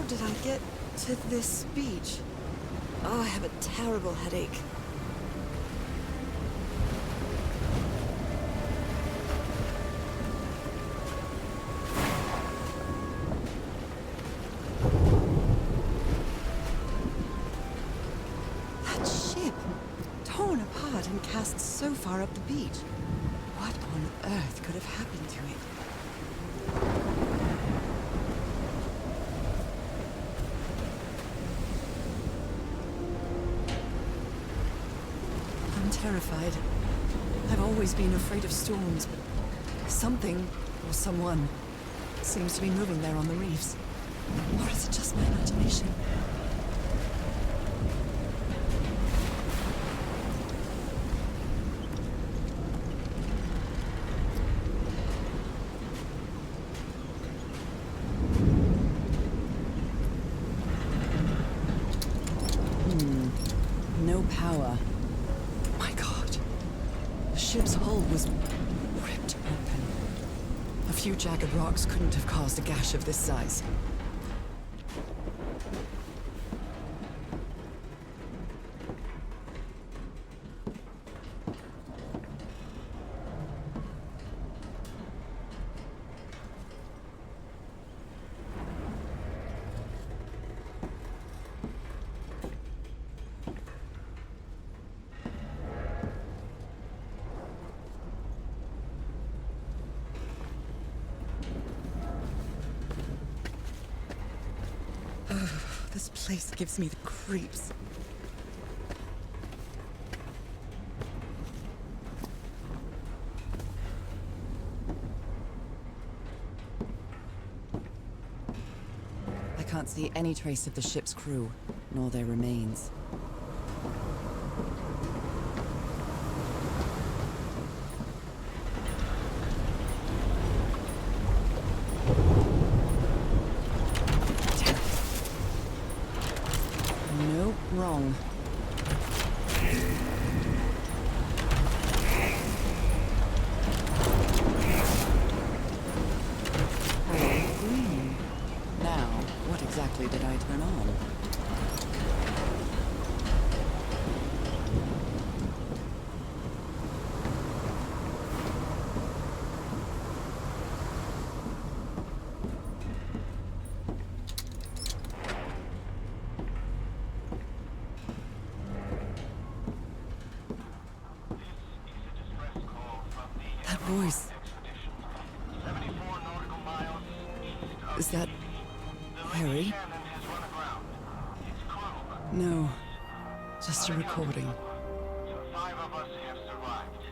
did I get to this beach? Oh, I have a terrible headache. That ship, torn apart and cast so far up the beach. What on earth could have happened to it? I'm terrified. I've always been afraid of storms, but something, or someone, seems to be moving there on the reefs. Or is it just my imagination? No power. My God. The ship's hull was ripped open. A few jagged rocks couldn't have caused a gash of this size. This place gives me the creeps. I can't see any trace of the ship's crew, nor their remains. Nope, wrong. Green. Now, what exactly did I turn on? That voice. Is that Harry? No, just a recording. 5 of us have survived,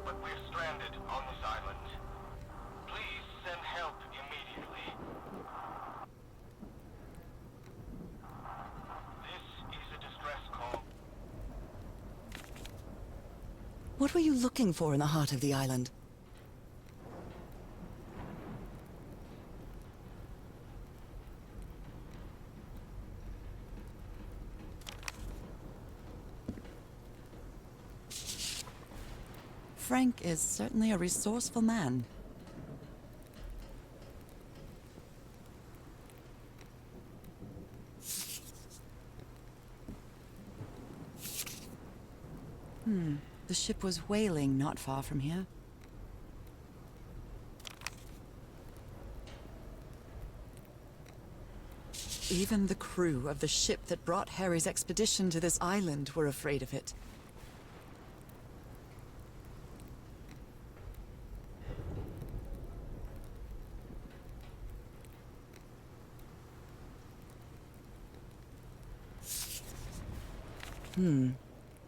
but we're stranded on this island. Please send help immediately. This is a distress call. What were you looking for in the heart of the island? Frank is certainly a resourceful man. The ship was whaling not far from here. Even the crew of the ship that brought Harry's expedition to this island were afraid of it.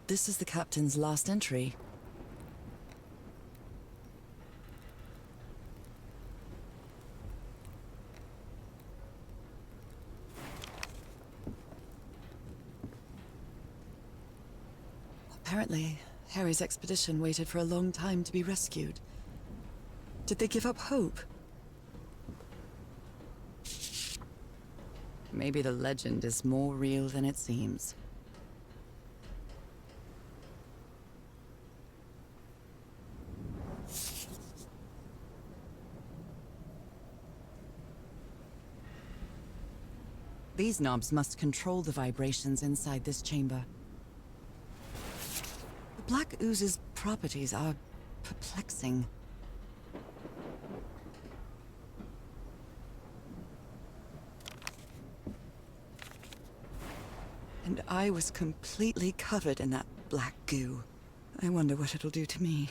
This is the captain's last entry. Apparently, Harry's expedition waited for a long time to be rescued. Did they give up hope? Maybe the legend is more real than it seems. These knobs must control the vibrations inside this chamber. The black ooze's properties are perplexing. And I was completely covered in that black goo. I wonder what it'll do to me.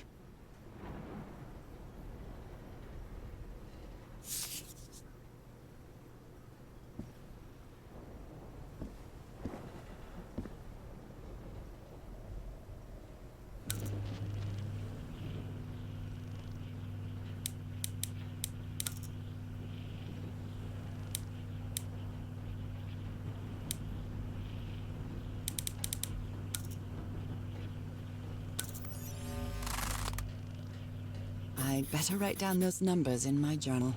I'd better write down those numbers in my journal.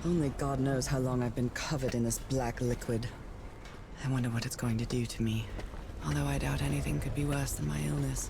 Only God knows how long I've been covered in this black liquid. I wonder what it's going to do to me. Although I doubt anything could be worse than my illness.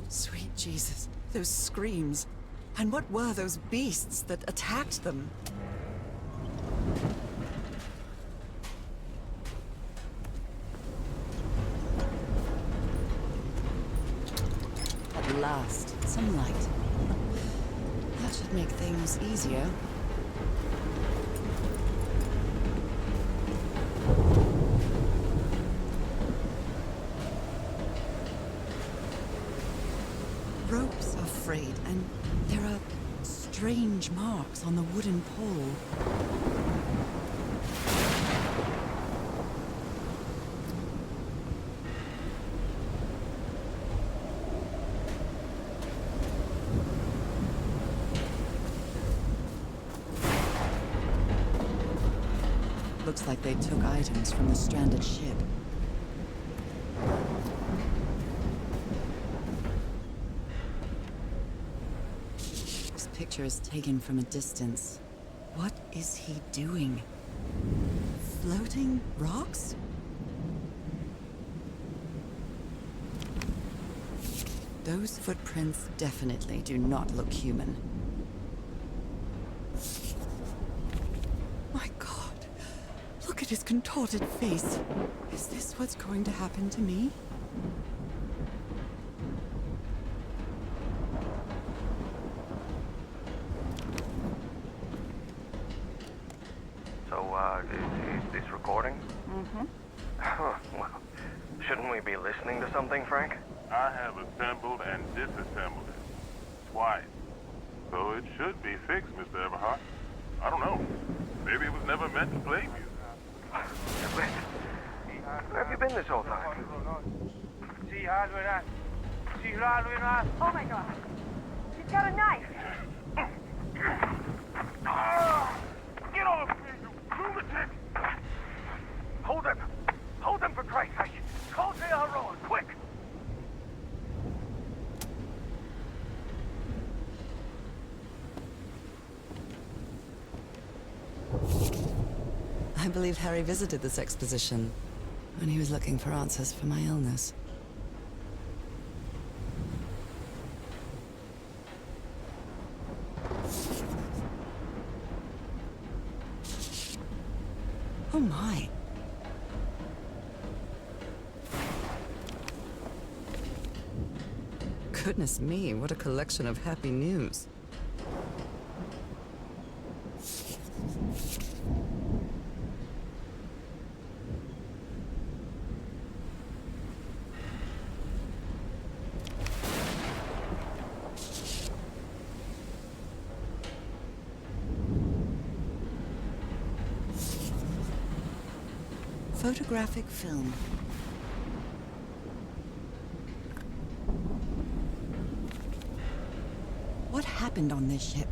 Sweet Jesus, those screams. And what were those beasts that attacked them? At last, some light. That should make things easier. Ropes are frayed, and there are strange marks on the wooden pole. Looks like they took items from the stranded ship. This picture is taken from a distance. What is he doing? Floating rocks? Those footprints definitely do not look human. My God, look at at his contorted face. Is this what's going to happen to me? So, is this recording? Mm-hmm. Well, shouldn't we be listening to something, Frank? I have assembled and disassembled it. Twice. So it should be fixed, Mr. Everhart. I don't know. Maybe it was never meant to play music. Where have you been this whole time? Oh my god. She's got a knife. Get off me, you lunatic! Hold him! Hold him for Christ's sake! Call J.R. Rowan, quick! I believe Harry visited this exposition when he was looking for answers for my illness. Oh my. Goodness me, what a collection of happy news. Photographic film. What happened on this ship?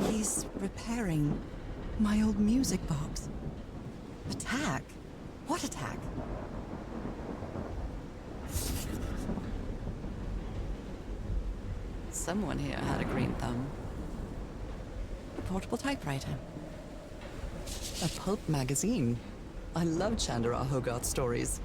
He's repairing my old music box. Attack? What attack? Someone here had a green thumb. A portable typewriter. A pulp magazine. I love Chandra Hogarth stories.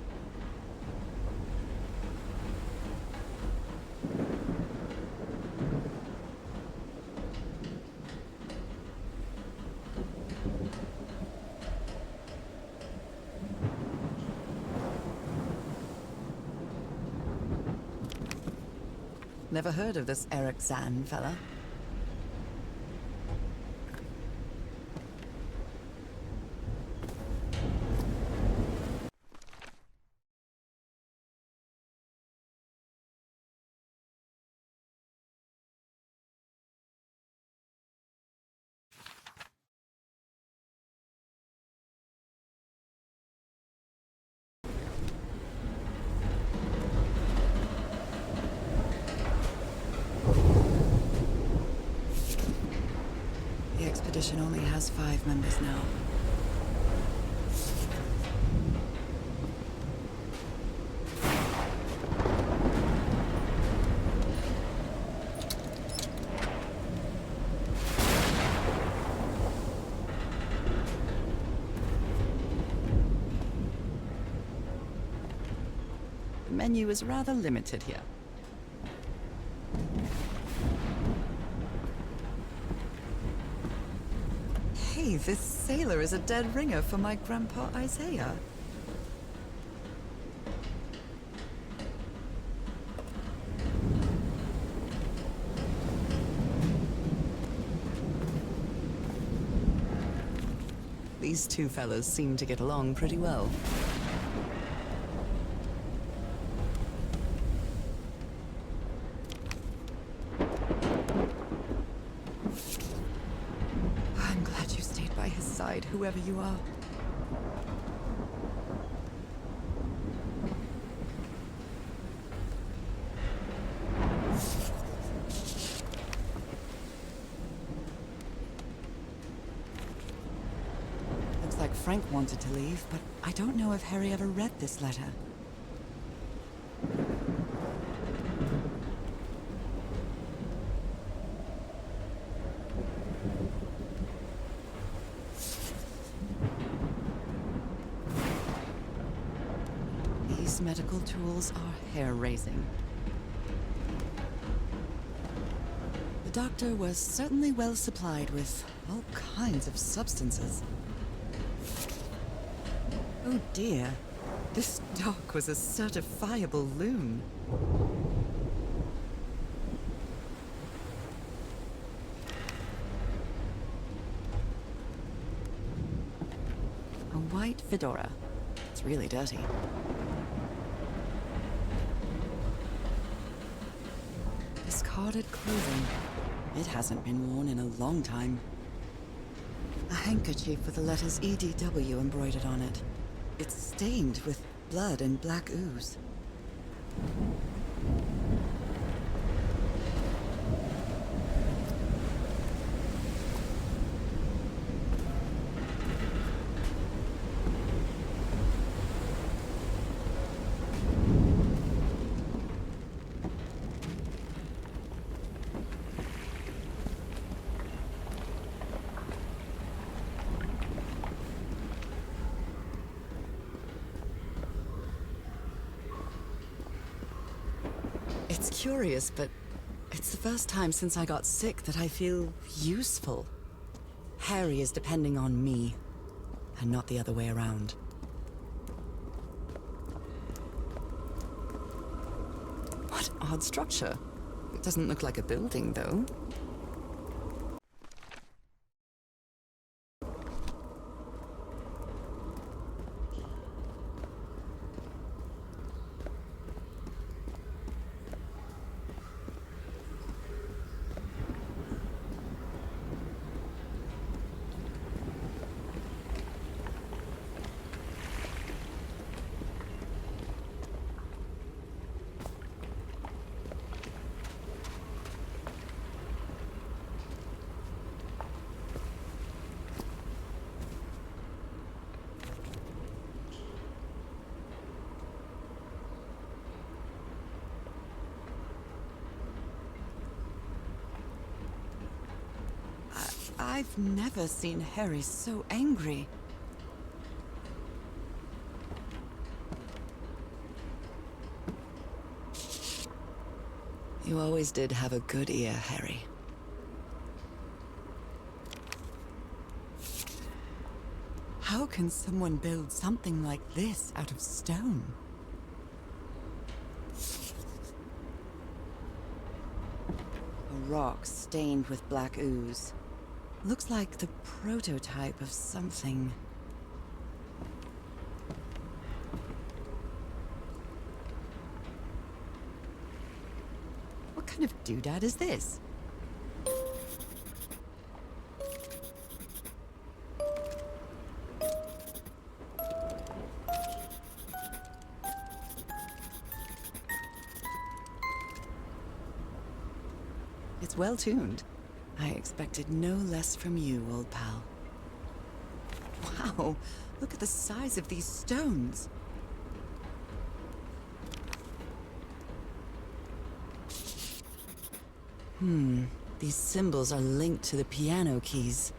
Never heard of this Eric Zahn fella. The expedition only has 5 members now. The menu is rather limited here. Hey, this sailor is a dead ringer for my grandpa Isaiah. These two fellas seem to get along pretty well. I'm glad you stayed by his side, whoever you are. Looks like Frank wanted to leave, but I don't know if Harry ever read this letter. These medical tools are hair-raising. The doctor was certainly well supplied with all kinds of substances. Oh dear, this doc was a certifiable loon. A white fedora. It's really dirty. Discarded clothing. It hasn't been worn in a long time. A handkerchief with the letters EDW embroidered on it. It's stained with blood and black ooze. It's curious, but it's the first time since I got sick that I feel useful. Harry is depending on me, and not the other way around. What odd structure. It doesn't look like a building, though. I've never seen Harry so angry. You always did have a good ear, Harry. How can someone build something like this out of stone? A rock stained with black ooze. Looks like the prototype of something. What kind of doodad is this? It's well tuned. I expected no less from you, old pal. Wow, look at the size of these stones. These symbols are linked to the piano keys.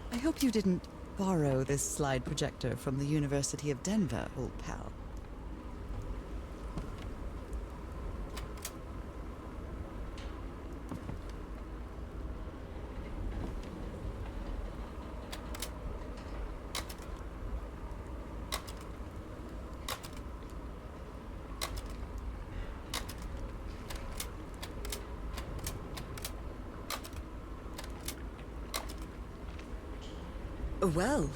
I hope you didn't borrow this slide projector from the University of Denver, old pal. Well,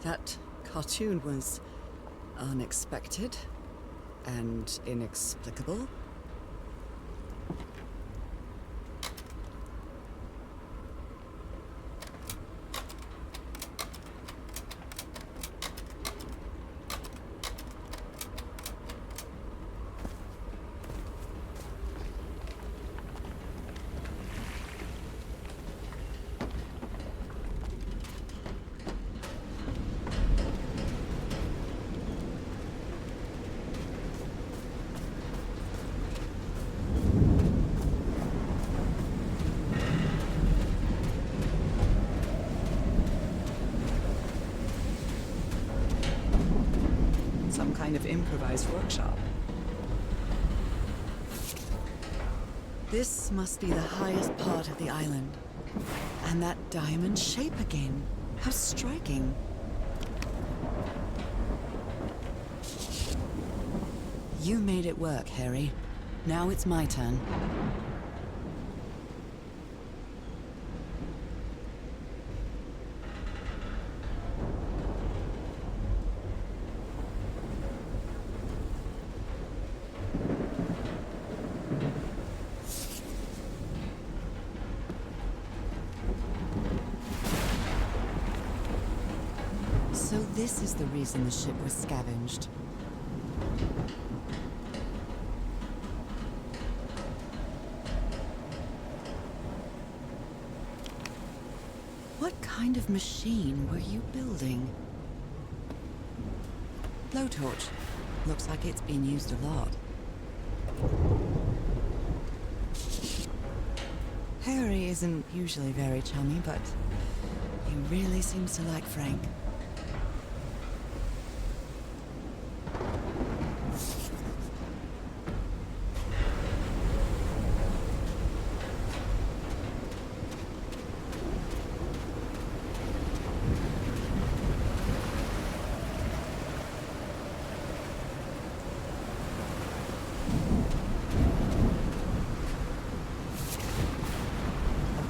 that cartoon was unexpected and inexplicable. kind of improvised workshop. This must be the highest part of the island. And that diamond shape again. How striking. You made it work, Harry. Now it's my turn. So this is the reason the ship was scavenged. What kind of machine were you building? Blowtorch. Looks like it's been used a lot. Harry isn't usually very chummy, but he really seems to like Frank.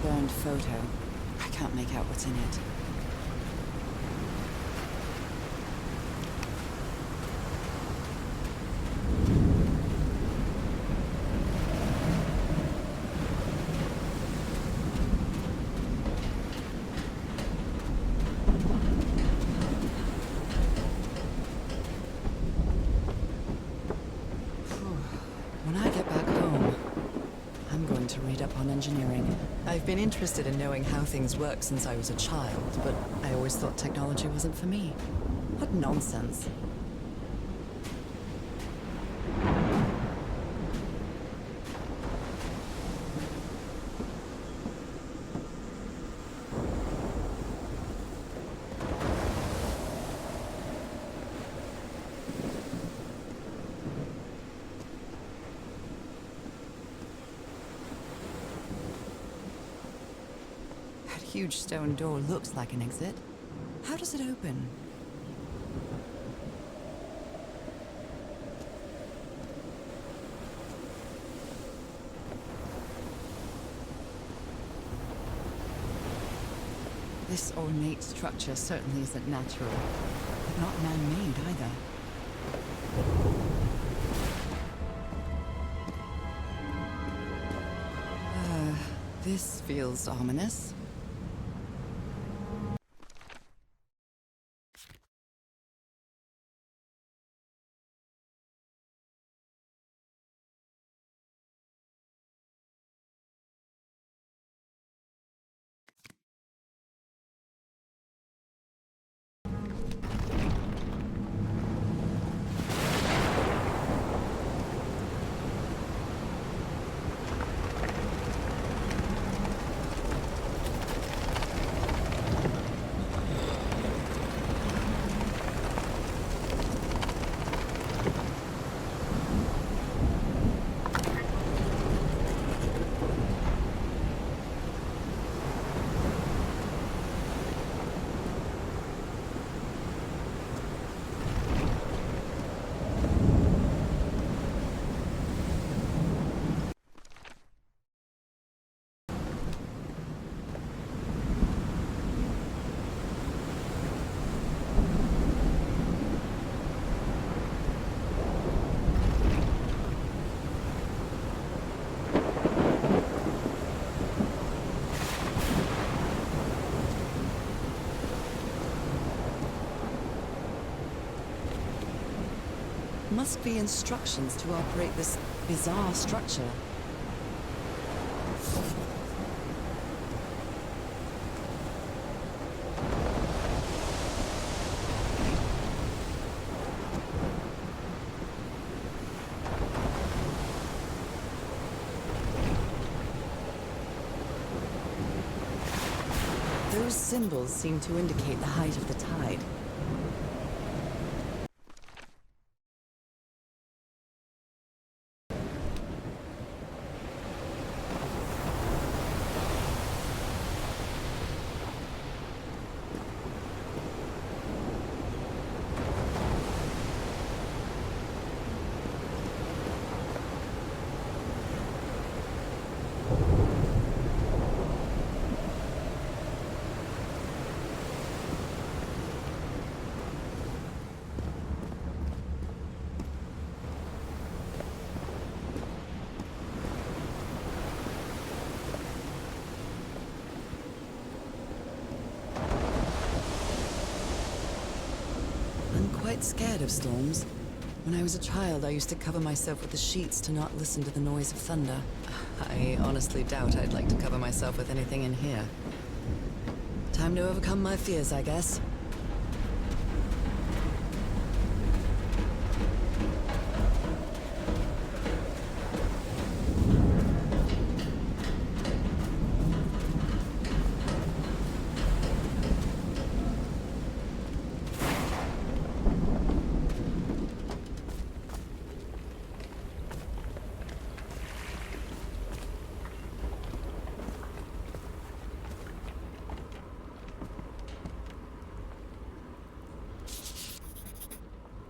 Burned photo. I can't make out what's in it. When I get back home, I'm going to read up on engineering. I've been interested in knowing how things work since I was a child, but I always thought technology wasn't for me. What nonsense. Huge stone door looks like an exit. How does it open? This ornate structure certainly isn't natural, but not man-made either. This feels ominous. Must be instructions to operate this bizarre structure. Those symbols seem to indicate the height of the tide. quite scared of storms. When I was a child, I used to cover myself with the sheets to not listen to the noise of thunder. I honestly doubt I'd like to cover myself with anything in here. Time to overcome my fears, I guess.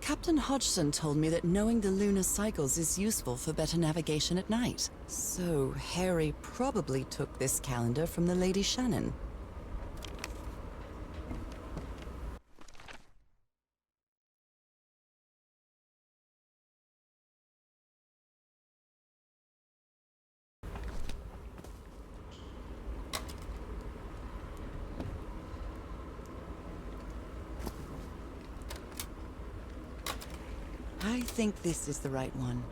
Captain Hodgson told me that knowing the lunar cycles is useful for better navigation at night. So Harry probably took this calendar from the Lady Shannon. I think this is the right one.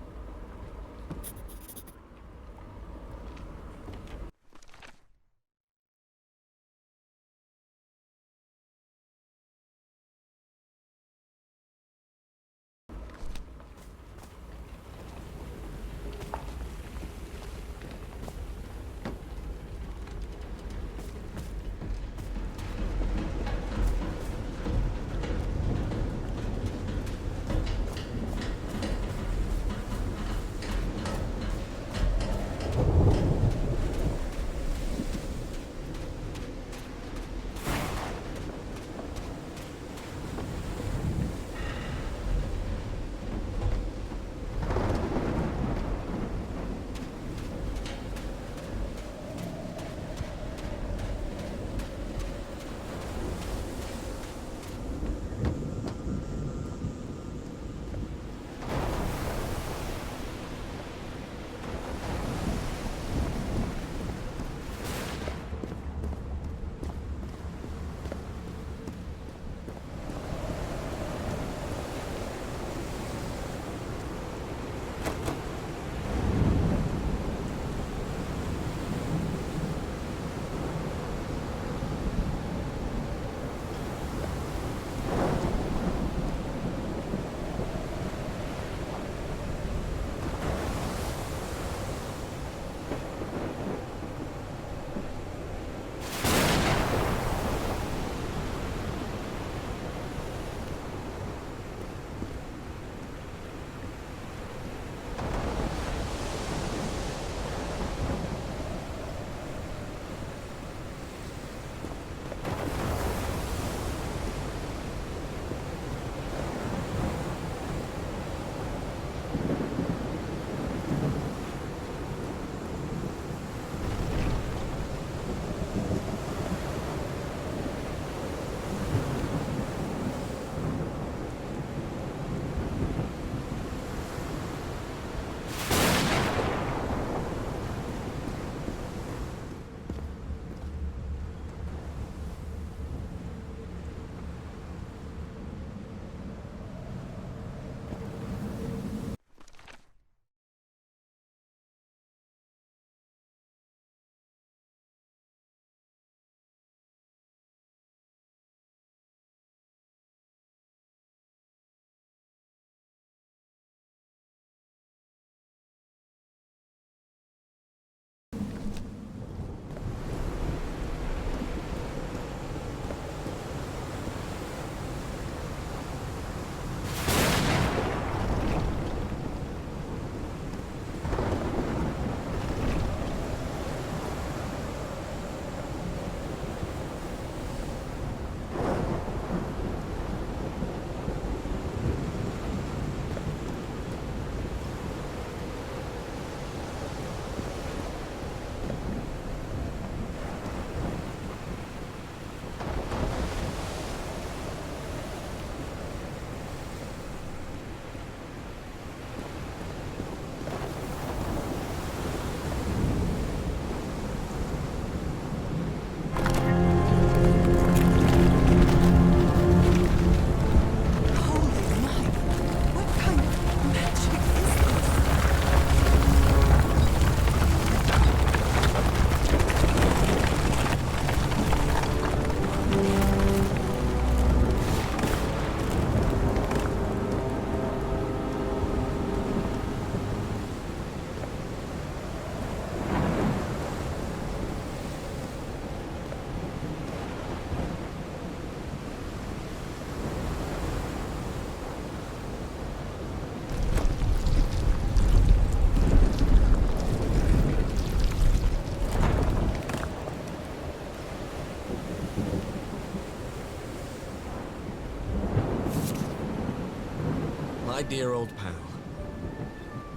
dear old pal.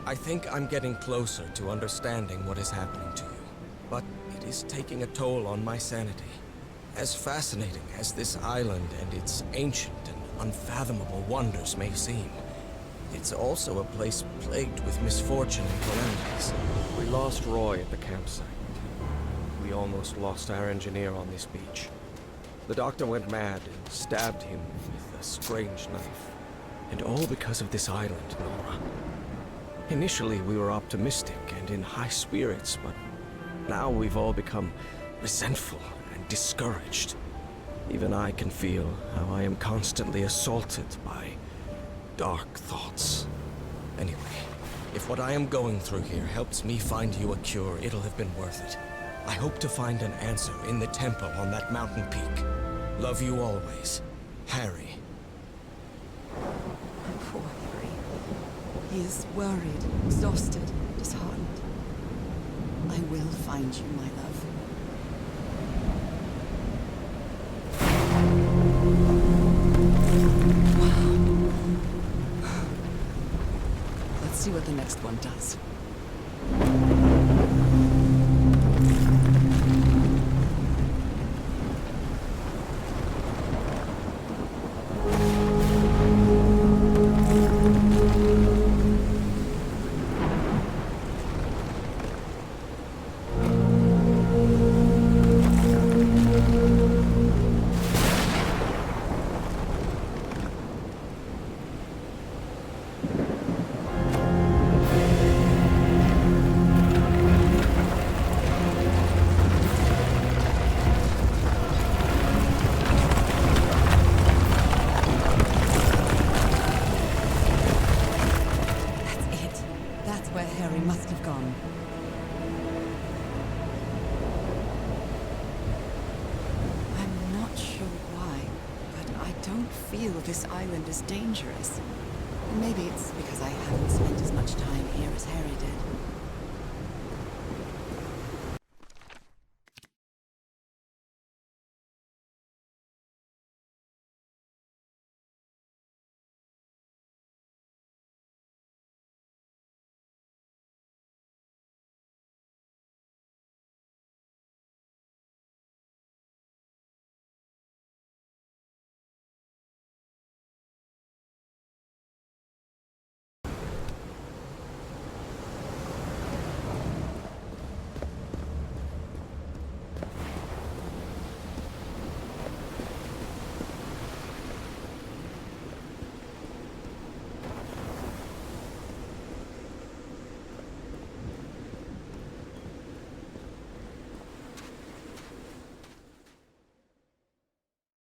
I think I'm getting closer to understanding what is happening to you, but it is taking a toll on my sanity. As fascinating as this island and its ancient and unfathomable wonders may seem, it's also a place plagued with misfortune and calamities. We lost Roy at the campsite. We almost lost our engineer on this beach. The doctor went mad and stabbed him with a strange knife. And all because of this island, Nora. Initially, we were optimistic and in high spirits, but now we've all become resentful and discouraged. Even I can feel how I am constantly assaulted by dark thoughts. Anyway, if what I am going through here helps me find you a cure, it'll have been worth it. I hope to find an answer in the temple on that mountain peak. Love you always, Harry. Poor Harry. He is worried, exhausted, disheartened. I will find you, my love. Wow. Let's see what the next one does. This island is dangerous. Maybe it's because I haven't spent as much time here as Harry did.